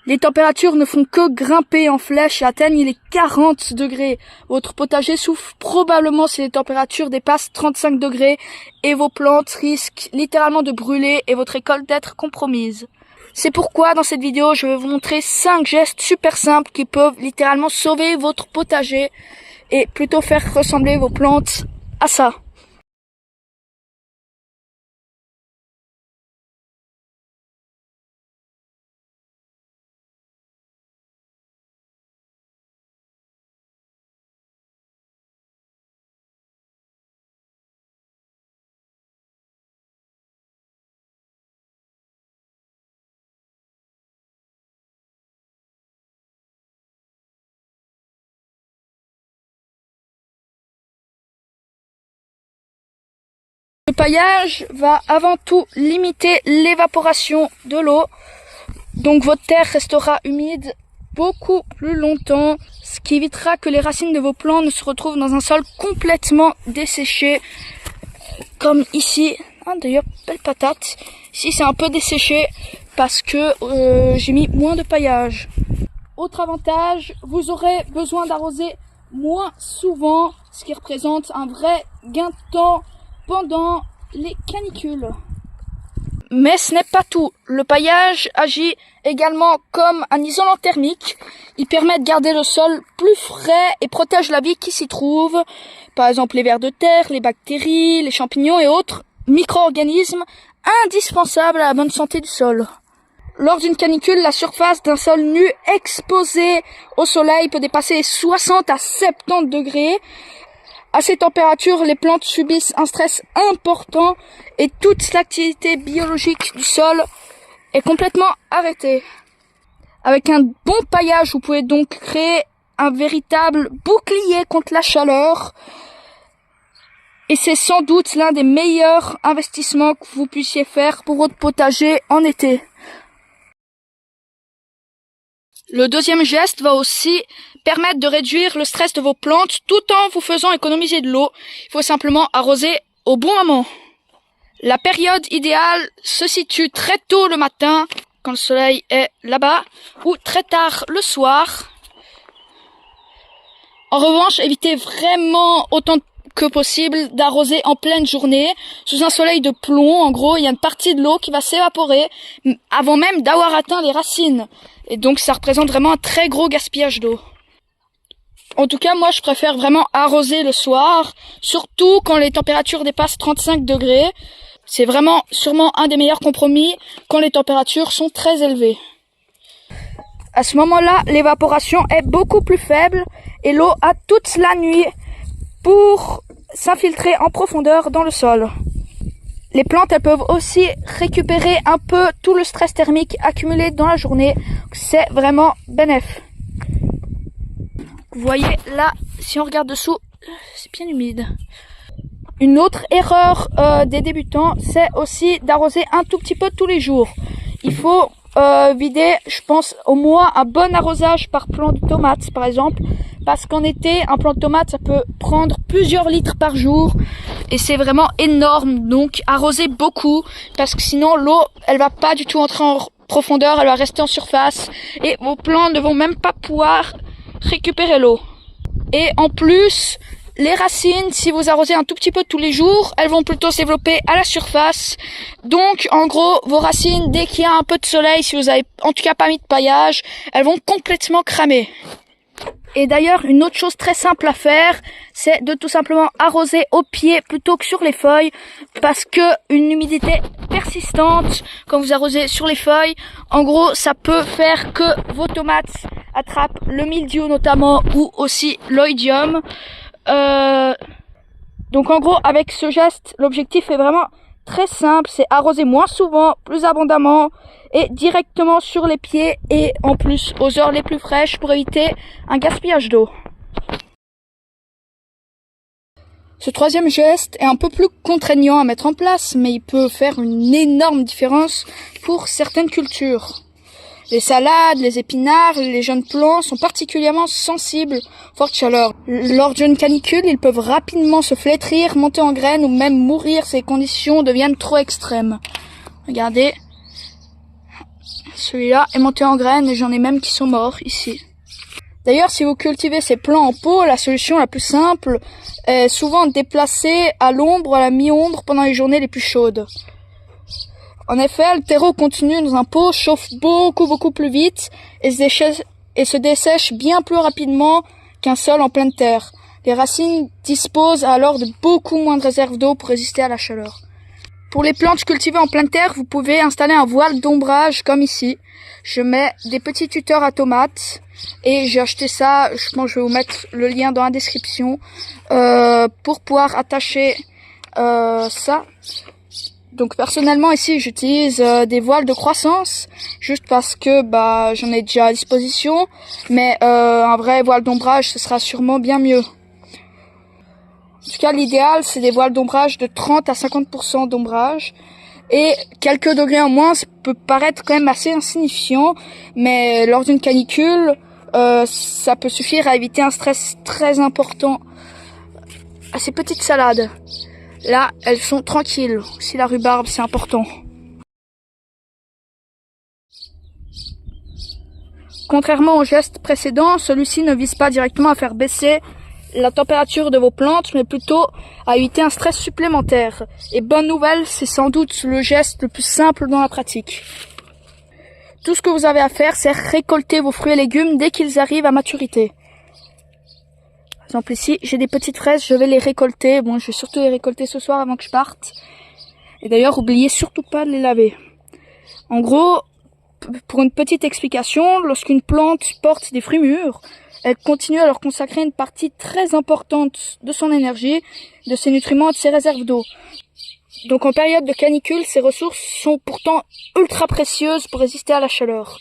Les températures ne font que grimper en flèche et atteignent les 40 degrés. Votre potager souffre probablement si les températures dépassent 35 degrés et vos plantes risquent littéralement de brûler et votre récolte d'être compromise. C'est pourquoi dans cette vidéo, je vais vous montrer 5 gestes super simples qui peuvent littéralement sauver votre potager et plutôt faire ressembler vos plantes à ça. Le paillage va avant tout limiter l'évaporation de l'eau, donc votre terre restera humide beaucoup plus longtemps, ce qui évitera que les racines de vos plants ne se retrouvent dans un sol complètement desséché, comme ici. Ah, d'ailleurs, belle patate. Ici, c'est un peu desséché parce que j'ai mis moins de paillage. Autre avantage, vous aurez besoin d'arroser moins souvent, ce qui représente un vrai gain de temps pendant les canicules. Mais ce n'est pas tout. Le paillage agit également comme un isolant thermique. Il permet de garder le sol plus frais et protège la vie qui s'y trouve. Par exemple les vers de terre, les bactéries, les champignons et autres micro-organismes indispensables à la bonne santé du sol. Lors d'une canicule, la surface d'un sol nu exposé au soleil peut dépasser les 60 à 70 degrés. À ces températures, les plantes subissent un stress important et toute l'activité biologique du sol est complètement arrêtée. Avec un bon paillage, vous pouvez donc créer un véritable bouclier contre la chaleur. Et c'est sans doute l'un des meilleurs investissements que vous puissiez faire pour votre potager en été. Le deuxième geste va aussi permettre de réduire le stress de vos plantes tout en vous faisant économiser de l'eau. Il faut simplement arroser au bon moment. La période idéale se situe très tôt le matin, quand le soleil est là-bas, ou très tard le soir. En revanche, évitez vraiment autant que possible d'arroser en pleine journée, sous un soleil de plomb. En gros, il y a une partie de l'eau qui va s'évaporer avant même d'avoir atteint les racines. Et donc, ça représente vraiment un très gros gaspillage d'eau. En tout cas, moi, je préfère vraiment arroser le soir, surtout quand les températures dépassent 35 degrés. C'est vraiment sûrement un des meilleurs compromis quand les températures sont très élevées. À ce moment-là, l'évaporation est beaucoup plus faible et l'eau a toute la nuit pour s'infiltrer en profondeur dans le sol. Les plantes, elles peuvent aussi récupérer un peu tout le stress thermique accumulé dans la journée. C'est vraiment bénéf. Vous voyez là, si on regarde dessous, c'est bien humide. Une autre erreur des débutants, c'est aussi d'arroser un tout petit peu tous les jours. Il faut vider, je pense, au moins un bon arrosage par plant de tomates, par exemple. Parce qu'en été, un plant de tomate, ça peut prendre plusieurs litres par jour. Et c'est vraiment énorme. Donc, arroser beaucoup. Parce que sinon, l'eau, elle va pas du tout entrer en profondeur. Elle va rester en surface. Et vos plants ne vont même pas pouvoir récupérer l'eau. Et en plus, les racines, si vous arrosez un tout petit peu tous les jours, elles vont plutôt se développer à la surface. Donc, en gros, vos racines, dès qu'il y a un peu de soleil, si vous avez en tout cas pas mis de paillage, elles vont complètement cramer. Et d'ailleurs, une autre chose très simple à faire, c'est de tout simplement arroser au pied plutôt que sur les feuilles, parce que une humidité persistante, quand vous arrosez sur les feuilles, en gros, ça peut faire que vos tomates attrapent le mildiou notamment, ou aussi l'oïdium. Donc en gros, avec ce geste, l'objectif est vraiment très simple, c'est arroser moins souvent, plus abondamment et directement sur les pieds et en plus aux heures les plus fraîches pour éviter un gaspillage d'eau. Ce troisième geste est un peu plus contraignant à mettre en place, mais il peut faire une énorme différence pour certaines cultures. Les salades, les épinards, les jeunes plants sont particulièrement sensibles aux fortes chaleurs. Lors d'une canicule, ils peuvent rapidement se flétrir, monter en graines ou même mourir si les conditions deviennent trop extrêmes. Regardez, celui-là est monté en graines et j'en ai même qui sont morts ici. D'ailleurs, si vous cultivez ces plants en pot, la solution la plus simple est souvent de déplacer à l'ombre ou à la mi-ombre pendant les journées les plus chaudes. En effet, le terreau contenu dans un pot chauffe beaucoup plus vite et se dessèche bien plus rapidement qu'un sol en pleine terre. Les racines disposent alors de beaucoup moins de réserves d'eau pour résister à la chaleur. Pour les plantes cultivées en pleine terre, vous pouvez installer un voile d'ombrage comme ici. Je mets des petits tuteurs à tomates et j'ai acheté ça, je pense que je vais vous mettre le lien dans la description, pour pouvoir attacher ça. Donc personnellement ici j'utilise des voiles de croissance juste parce que j'en ai déjà à disposition, mais un vrai voile d'ombrage ce sera sûrement bien mieux. En tout cas, l'idéal, c'est des voiles d'ombrage de 30 à 50% d'ombrage. Et quelques degrés en moins, ça peut paraître quand même assez insignifiant, mais lors d'une canicule, ça peut suffire à éviter un stress très important à ces petites salades. Là, elles sont tranquilles. Si la rhubarbe, c'est important. Contrairement au geste précédent, celui-ci ne vise pas directement à faire baisser la température de vos plantes, mais plutôt à éviter un stress supplémentaire. Et bonne nouvelle, c'est sans doute le geste le plus simple dans la pratique. Tout ce que vous avez à faire, c'est récolter vos fruits et légumes dès qu'ils arrivent à maturité. Par exemple ici, j'ai des petites fraises, je vais les récolter. Bon, je vais surtout les récolter ce soir avant que je parte. Et d'ailleurs, n'oubliez surtout pas de les laver. En gros, pour une petite explication, lorsqu'une plante porte des fruits mûrs, elle continue à leur consacrer une partie très importante de son énergie, de ses nutriments et de ses réserves d'eau. Donc en période de canicule, ces ressources sont pourtant ultra précieuses pour résister à la chaleur.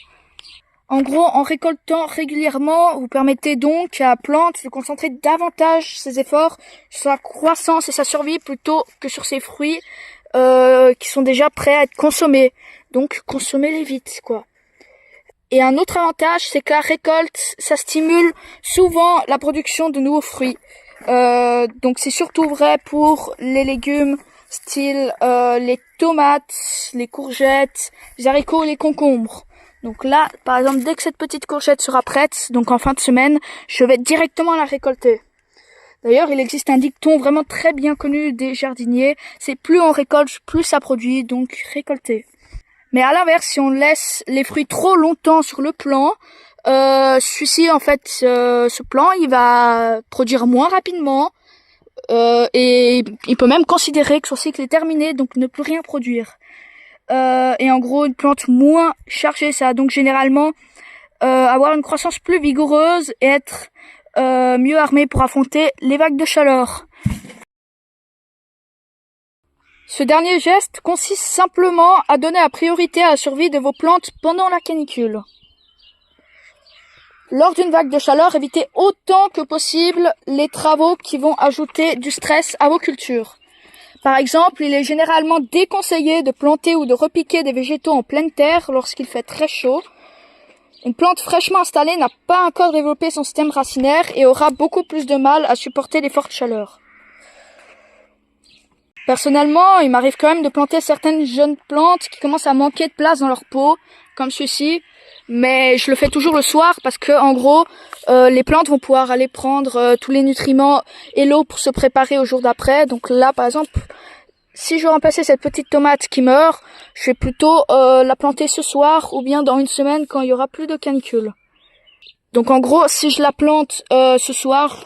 En gros, en récoltant régulièrement, vous permettez donc à la plante de concentrer davantage ses efforts sur sa croissance et sa survie plutôt que sur ses fruits qui sont déjà prêts à être consommés. Donc consommez-les vite, quoi. Et un autre avantage, c'est que la récolte, ça stimule souvent la production de nouveaux fruits. Donc c'est surtout vrai pour les légumes, style les tomates, les courgettes, les haricots et les concombres. Donc là, par exemple, dès que cette petite courgette sera prête, donc en fin de semaine, je vais directement la récolter. D'ailleurs, il existe un dicton vraiment très bien connu des jardiniers, c'est plus on récolte, plus ça produit, donc récoltez. Mais à l'inverse, si on laisse les fruits trop longtemps sur le plant, celui-ci, en fait, ce plant, il va produire moins rapidement et il peut même considérer que son cycle est terminé, donc ne plus rien produire. Et en gros, une plante moins chargée, ça va donc généralement avoir une croissance plus vigoureuse et être mieux armée pour affronter les vagues de chaleur. Ce dernier geste consiste simplement à donner la priorité à la survie de vos plantes pendant la canicule. Lors d'une vague de chaleur, évitez autant que possible les travaux qui vont ajouter du stress à vos cultures. Par exemple, il est généralement déconseillé de planter ou de repiquer des végétaux en pleine terre lorsqu'il fait très chaud. Une plante fraîchement installée n'a pas encore développé son système racinaire et aura beaucoup plus de mal à supporter les fortes chaleurs. Personnellement, il m'arrive quand même de planter certaines jeunes plantes qui commencent à manquer de place dans leur pot, comme ceci, mais je le fais toujours le soir parce que, en gros, les plantes vont pouvoir aller prendre tous les nutriments et l'eau pour se préparer au jour d'après. Donc là, par exemple, si je veux remplacer cette petite tomate qui meurt, je vais plutôt la planter ce soir ou bien dans une semaine quand il y aura plus de canicule. Donc en gros, si je la plante ce soir,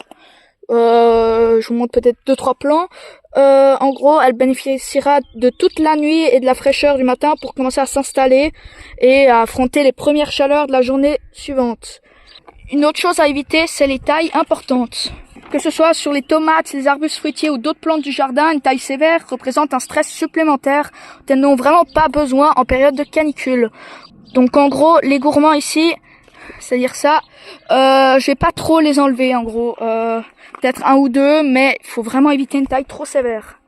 je vous montre peut-être 2-3 plants. En gros, elle bénéficiera de toute la nuit et de la fraîcheur du matin pour commencer à s'installer et à affronter les premières chaleurs de la journée suivante. Une autre chose à éviter, c'est les tailles importantes. Que ce soit sur les tomates, les arbustes fruitiers ou d'autres plantes du jardin, une taille sévère représente un stress supplémentaire dont elles n'ont vraiment pas besoin en période de canicule. Donc en gros, les gourmands ici, c'est-à-dire ça, je vais pas trop les enlever en gros. Peut-être un ou deux, mais il faut vraiment éviter une taille trop sévère.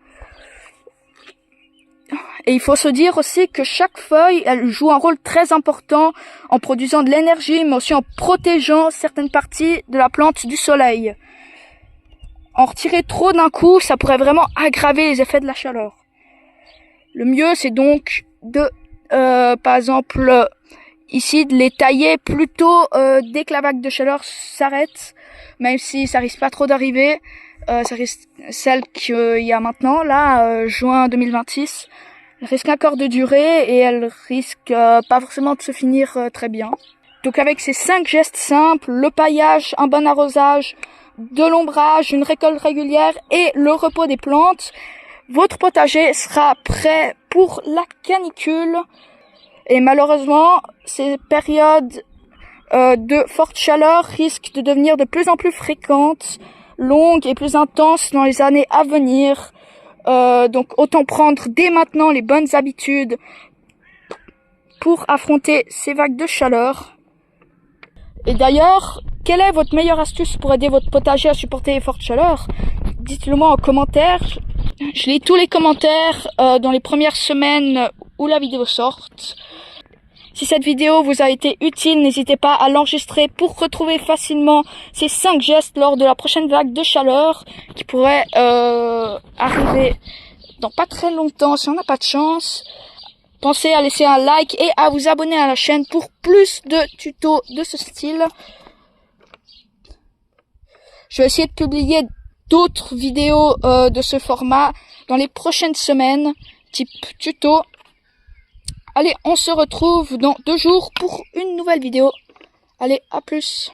Et il faut se dire aussi que chaque feuille, elle joue un rôle très important en produisant de l'énergie, mais aussi en protégeant certaines parties de la plante du soleil. En retirer trop d'un coup, ça pourrait vraiment aggraver les effets de la chaleur. Le mieux, c'est donc de, par exemple, ici de les tailler plutôt dès que la vague de chaleur s'arrête, même si ça risque pas trop d'arriver. Ça risque celle qu'il y a maintenant, là, juin 2026. Elle risque encore de durer et elle risque pas forcément de se finir très bien. Donc avec ces 5 gestes simples, le paillage, un bon arrosage, de l'ombrage, une récolte régulière et le repos des plantes, votre potager sera prêt pour la canicule. Et malheureusement, ces périodes de forte chaleur risquent de devenir de plus en plus fréquentes, longues et plus intenses dans les années à venir. Donc autant prendre dès maintenant les bonnes habitudes pour affronter ces vagues de chaleur. Et d'ailleurs, quelle est votre meilleure astuce pour aider votre potager à supporter les fortes chaleurs? Dites-le moi en commentaire. Je lis tous les commentaires dans les premières semaines où la vidéo sort. Si cette vidéo vous a été utile, n'hésitez pas à l'enregistrer pour retrouver facilement ces 5 gestes lors de la prochaine vague de chaleur qui pourrait arriver dans pas très longtemps si on n'a pas de chance. Pensez à laisser un like et à vous abonner à la chaîne pour plus de tutos de ce style. Je vais essayer de publier d'autres vidéos de ce format dans les prochaines semaines, type tuto. Allez, on se retrouve dans 2 jours pour une nouvelle vidéo. Allez, à plus.